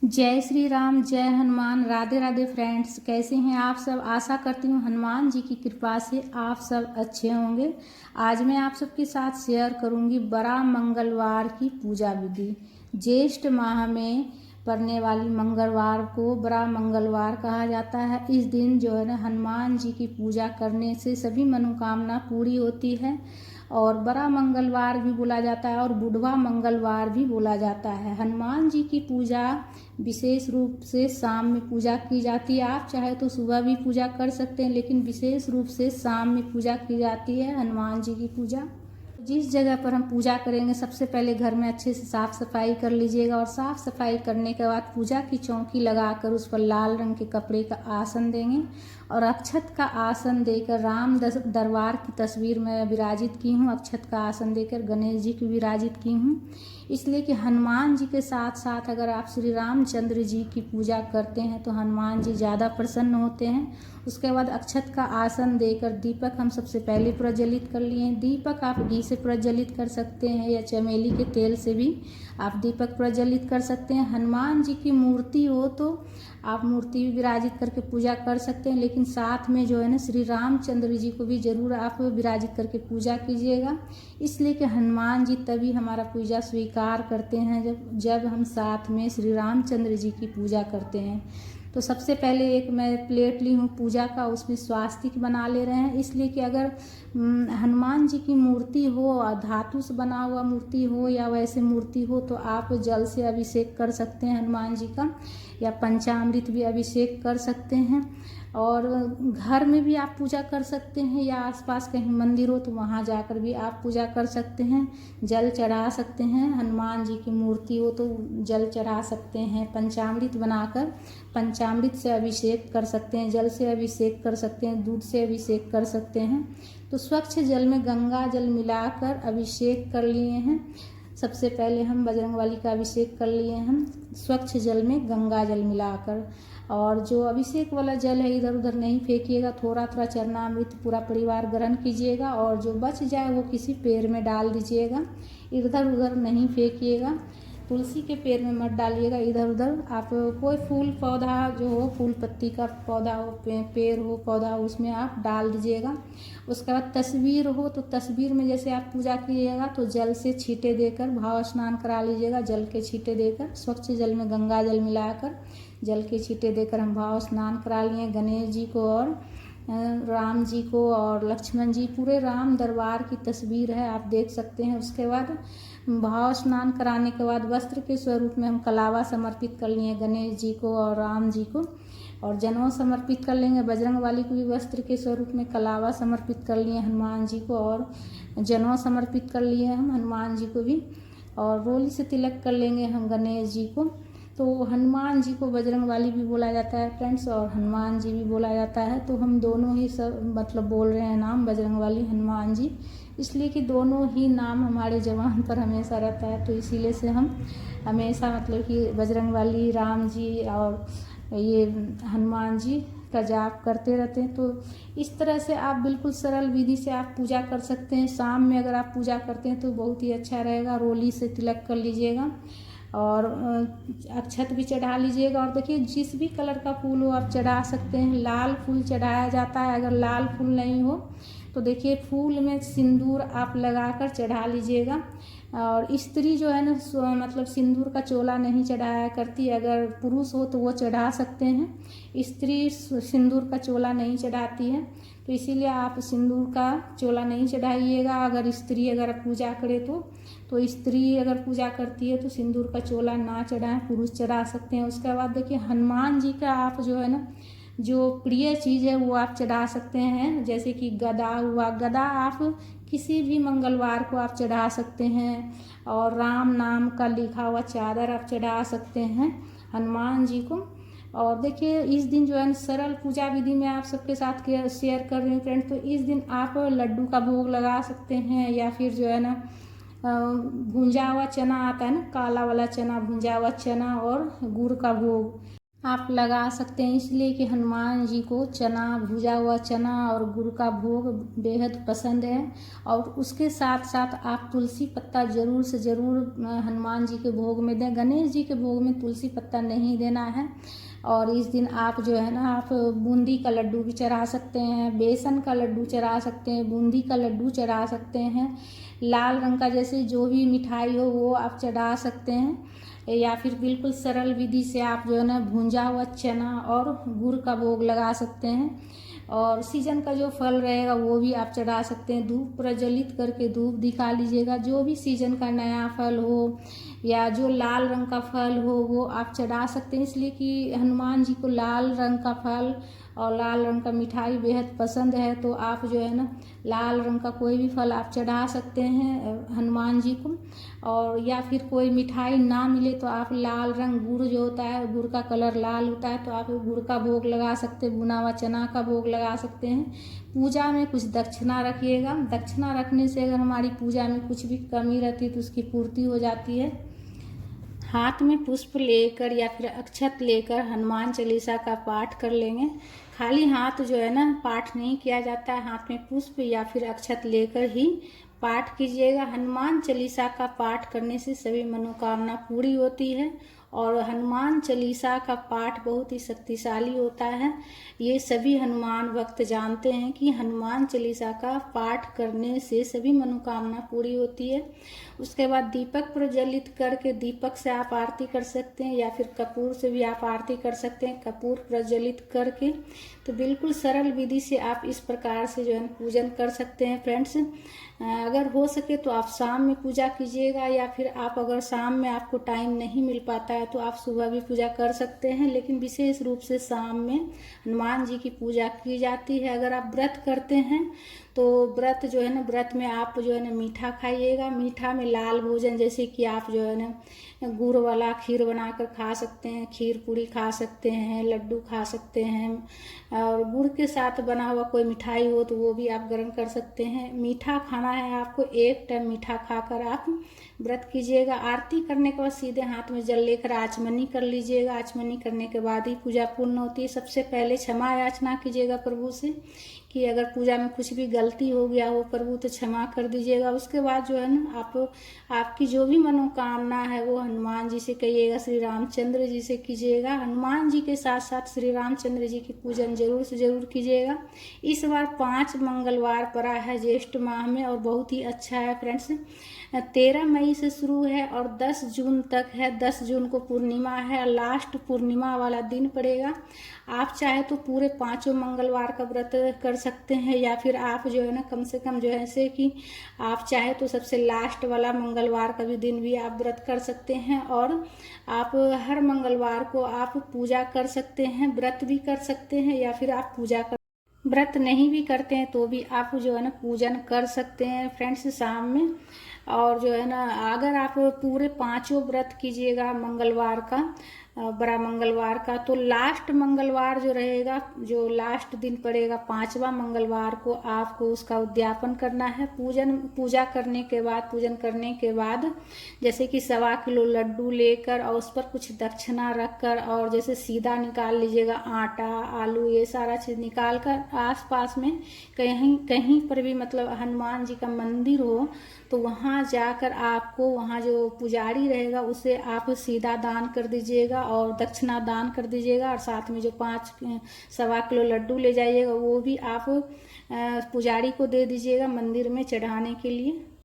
जय श्री राम, जय हनुमान। राधे राधे फ्रेंड्स, कैसे हैं आप सब। आशा करती हूँ हनुमान जी की कृपा से आप सब अच्छे होंगे। आज मैं आप सबके साथ शेयर करूंगी बड़ा मंगलवार की पूजा विधि। ज्येष्ठ माह में पड़ने वाली मंगलवार को बड़ा मंगलवार कहा जाता है। इस दिन जो है ना, हनुमान जी की पूजा करने से सभी मनोकामना पूरी होती है और बड़ा मंगलवार भी बोला जाता है और बुढ़वा मंगलवार भी बोला जाता है। हनुमान जी की पूजा विशेष रूप से शाम में पूजा की जाती है। आप चाहे तो सुबह भी पूजा कर सकते हैं, लेकिन विशेष रूप से शाम में पूजा की जाती है हनुमान जी की पूजा। जिस जगह पर हम पूजा करेंगे, सबसे पहले घर में अच्छे से साफ सफाई कर लीजिएगा और साफ सफाई करने के बाद पूजा की चौकी लगाकर उस पर लाल रंग के कपड़े का आसन देंगे और अक्षत का आसन देकर राम दरबार की तस्वीर में विराजित की हूँ। अक्षत का आसन देकर गणेश जी की विराजित की हूँ, इसलिए कि हनुमान जी के साथ साथ अगर आप श्री रामचंद्र जी की पूजा करते हैं तो हनुमान जी ज़्यादा प्रसन्न होते हैं। उसके बाद अक्षत का आसन देकर दीपक हम सबसे पहले प्रज्वलित कर लिए हैं। दीपक आप घी से प्रज्वलित कर सकते हैं या चमेली के तेल से भी आप दीपक प्रज्वलित कर सकते हैं। हनुमान जी की मूर्ति हो तो आप मूर्ति भी विराजित करके पूजा कर सकते हैं, लेकिन साथ में जो है ना, श्री रामचंद्र जी को भी जरूर आप विराजित करके पूजा कीजिएगा। इसलिए कि हनुमान जी तभी हमारा पूजा स्वीकार करते हैं जब हम साथ में श्री रामचंद्र जी की पूजा करते हैं। तो सबसे पहले एक मैं प्लेट ली हूँ पूजा का, उसमें स्वास्तिक बना ले रहे हैं। इसलिए कि अगर हनुमान जी की मूर्ति हो, धातु से बना हुआ मूर्ति हो या वैसे मूर्ति हो, तो आप जल से अभिषेक कर सकते हैं हनुमान जी का, या पंचामृत भी अभिषेक कर सकते हैं। और घर में भी आप पूजा कर सकते हैं या आसपास कहीं मंदिर हो तो वहाँ जाकर भी आप पूजा कर सकते हैं। जल चढ़ा सकते हैं, हनुमान जी की मूर्ति हो तो जल चढ़ा सकते हैं। पंचामृत बनाकर पंचामृत से अभिषेक कर सकते हैं, जल से अभिषेक कर सकते हैं, दूध से अभिषेक कर सकते हैं। तो स्वच्छ जल में गंगा जल मिलाकर अभिषेक कर लिए हैं। सबसे पहले हम बजरंगबली का अभिषेक कर लिए हम स्वच्छ जल में गंगा जल मिलाकर। और जो अभिषेक वाला जल है इधर उधर नहीं फेंकिएगा, थोड़ा थोड़ा चरणामृत पूरा परिवार ग्रहण कीजिएगा और जो बच जाए वो किसी पेड़ में डाल दीजिएगा, इधर उधर नहीं फेंकिएगा। तुलसी के पेड़ में मत डालिएगा इधर उधर। आप कोई फूल पौधा जो हो, फूल पत्ती का पौधा हो, पेड़ हो, पौधा हो, उसमें आप डाल दीजिएगा। उसके बाद तस्वीर हो तो तस्वीर में जैसे आप पूजा कीजिएगा तो जल से छींटे देकर भाव स्नान करा लीजिएगा। जल के छींटे देकर स्वच्छ जल में गंगा जल मिलाकर जल के छींटे देकर हम भाव स्नान करा लिए गणेश जी को और राम जी को और लक्ष्मण जी, पूरे राम दरबार की तस्वीर है, आप देख सकते हैं। उसके बाद भाव स्नान कराने के बाद वस्त्र के स्वरूप में हम कलावा समर्पित कर लिए गणेश जी को और राम जी को, और जनेऊ समर्पित कर लेंगे। बजरंगबली को भी वस्त्र के स्वरूप में कलावा समर्पित कर लिए हनुमान जी को और जनेऊ समर्पित कर लिए हम हनुमान जी को भी, और रोली से तिलक कर लेंगे हम गणेश जी को। तो हनुमान जी को बजरंगबली भी बोला जाता है फ्रेंड्स और हनुमान जी भी बोला जाता है। तो हम दोनों ही सब मतलब बोल रहे हैं नाम बजरंगबली हनुमान जी, इसलिए कि दोनों ही नाम हमारे ज़बान पर हमेशा रहता है। तो इसीलिए से हम हमेशा मतलब कि बजरंगबली, राम जी और ये हनुमान जी का जाप करते रहते हैं। तो इस तरह से आप बिल्कुल सरल विधि से आप पूजा कर सकते हैं। शाम में अगर आप पूजा करते हैं तो बहुत ही अच्छा रहेगा। रोली से तिलक कर लीजिएगा और अक्षत भी चढ़ा लीजिएगा। और देखिए, जिस भी कलर का फूल हो आप चढ़ा सकते हैं। लाल फूल चढ़ाया जाता है, अगर लाल फूल नहीं हो तो देखिए फूल में सिंदूर आप लगाकर चढ़ा लीजिएगा। और स्त्री जो है ना, मतलब सिंदूर का चोला नहीं चढ़ाया करती, अगर पुरुष हो तो वो चढ़ा सकते हैं। स्त्री सिंदूर का चोला नहीं चढ़ाती है, तो इसीलिए आप सिंदूर का चोला नहीं चढ़ाइएगा। अगर स्त्री अगर पूजा करे तो स्त्री अगर पूजा करती है तो सिंदूर का चोला ना चढ़ाएं, पुरुष चढ़ा सकते हैं। उसके बाद देखिए, हनुमान जी का आप जो है ना, जो प्रिय चीज़ है वो आप चढ़ा सकते हैं। जैसे कि गदा हुआ, गदा आप किसी भी मंगलवार को आप चढ़ा सकते हैं। और राम नाम का लिखा हुआ चादर आप चढ़ा सकते हैं हनुमान जी को। और देखिए, इस दिन जो है सरल पूजा विधि में आप सबके साथ शेयर कर रही हूँ फ्रेंड। तो इस दिन आप लड्डू का भोग लगा सकते हैं, या फिर जो है ना भुंजा हुआ चना आता है ना, काला वाला चना, भुंजा हुआ चना और गुड़ का भोग, आप लगा सकते हैं, इसलिए कि हनुमान जी को चना, भुजा हुआ चना और गुड़ का भोग बेहद पसंद है। और उसके साथ साथ आप तुलसी पत्ता ज़रूर से ज़रूर हनुमान जी के भोग में दें। गणेश जी के भोग में तुलसी पत्ता नहीं देना है। और इस दिन आप जो है ना, आप बूंदी का लड्डू भी चढ़ा सकते हैं, बेसन का लड्डू चढ़ा सकते हैं, बूंदी का लड्डू चढ़ा सकते हैं, लाल रंग का जैसे जो भी मिठाई हो वो आप चढ़ा सकते हैं। या फिर बिल्कुल सरल विधि से आप जो है ना, भुंजा हुआ चना और गुड़ का भोग लगा सकते हैं। और सीजन का जो फल रहेगा वो भी आप चढ़ा सकते हैं। धूप प्रज्वलित करके धूप दिखा लीजिएगा। जो भी सीजन का नया फल हो या जो लाल रंग का फल हो वो आप चढ़ा सकते हैं, इसलिए कि हनुमान जी को लाल रंग का फल और लाल रंग का मिठाई बेहद पसंद है। तो आप जो है ना, लाल रंग का कोई भी फल आप चढ़ा सकते हैं हनुमान जी को। और या फिर कोई मिठाई ना मिले तो आप लाल रंग, गुड़ जो होता है, गुड़ का कलर लाल होता है, तो आप गुड़ का भोग लगा सकते हैं, भुना हुआ चना का भोग लगा सकते हैं। पूजा में कुछ दक्षिणा रखिएगा। दक्षिणा रखने से अगर हमारी पूजा में कुछ भी कमी रहती है तो उसकी पूर्ति हो जाती है। हाथ में पुष्प लेकर या फिर अक्षत लेकर हनुमान चालीसा का पाठ कर लेंगे। खाली हाथ जो है ना, पाठ नहीं किया जाता है, हाथ में पुष्प या फिर अक्षत लेकर ही पाठ कीजिएगा। हनुमान चालीसा का पाठ करने से सभी मनोकामना पूरी होती है। और हनुमान चालीसा का पाठ बहुत ही शक्तिशाली होता है। ये सभी हनुमान भक्त जानते हैं कि हनुमान चालीसा का पाठ करने से सभी मनोकामना पूरी होती है। उसके बाद दीपक प्रज्वलित करके दीपक से आप आरती कर सकते हैं, या फिर कपूर से भी आप आरती कर सकते हैं, कपूर प्रज्वलित करके। तो बिल्कुल सरल विधि से आप इस प्रकार से जो है पूजन कर सकते हैं फ्रेंड्स। अगर हो सके तो आप शाम में पूजा कीजिएगा, या फिर आप अगर शाम में आपको टाइम नहीं मिल पाता है तो आप सुबह भी पूजा कर सकते हैं। लेकिन विशेष रूप से शाम में हनुमान जी की पूजा की जाती है। अगर आप व्रत करते हैं तो व्रत जो है ना, व्रत में आप जो है ना मीठा खाइएगा। मीठा में लाल भोजन, जैसे कि आप जो है ना गुड़ वाला खीर बनाकर खा सकते हैं, खीर पूड़ी खा सकते हैं, लड्डू खा सकते हैं। और गुड़ के साथ बना हुआ कोई मिठाई हो तो वो भी आप ग्रहण कर सकते हैं। मीठा खाना है आपको, एक टाइम मीठा खाकर आप व्रत कीजिएगा। आरती करने के बाद सीधे हाथ में जल लेकर आचमनी कर लीजिएगा। आचमनी करने के बाद ही पूजा पूर्ण होती है। सबसे पहले क्षमा याचना कीजिएगा प्रभु से कि अगर पूजा में कुछ भी गलती हो गया हो प्रभु तो क्षमा कर दीजिएगा। उसके बाद जो है ना, आपकी जो भी मनोकामना है वो हनुमान जी से कहिएगा, श्री रामचंद्र जी से कीजिएगा। हनुमान जी के साथ साथ श्री रामचंद्र जी की पूजन जरूर से जरूर कीजिएगा। इस बार 5 मंगलवार पड़ा है ज्येष्ठ माह में, और बहुत ही अच्छा है फ्रेंड्स। 13 मई से शुरू है और 10 जून तक है। 10 जून को पूर्णिमा है, लास्ट पूर्णिमा वाला दिन पड़ेगा। आप चाहे तो पूरे 5 मंगलवार का व्रत कर सकते हैं, या फिर आप जो है ना, कम से कम जो है ऐसे कि आप चाहे तो सबसे लास्ट वाला मंगलवार का भी दिन भी आप व्रत कर सकते हैं। और आप हर मंगलवार को आप पूजा कर सकते हैं, व्रत भी कर सकते हैं, या फिर आप व्रत नहीं भी करते हैं तो भी आप जो है ना पूजन कर सकते हैं फ्रेंड्स शाम में। और जो है ना, अगर आप पूरे 5 व्रत कीजिएगा मंगलवार का, बड़ा मंगलवार का, तो लास्ट मंगलवार जो रहेगा, जो लास्ट दिन पड़ेगा 5वां मंगलवार को, आपको उसका उद्यापन करना है। पूजा करने के बाद जैसे कि 1.25 किलो लड्डू लेकर और उस पर कुछ दक्षिणा रखकर, और जैसे सीधा निकाल लीजिएगा, आटा, आलू, ये सारा चीज़ निकाल कर आसपास में कहीं कहीं पर भी मतलब हनुमान जी का मंदिर हो तो वहाँ जाकर आपको, वहाँ जो पुजारी रहेगा उसे आप सीधा दान कर दीजिएगा और दक्षिणा दान कर दीजिएगा। और साथ में जो 1.25 किलो लड्डू ले जाइएगा वो भी आप पुजारी को दे दीजिएगा मंदिर में चढ़ाने के लिए।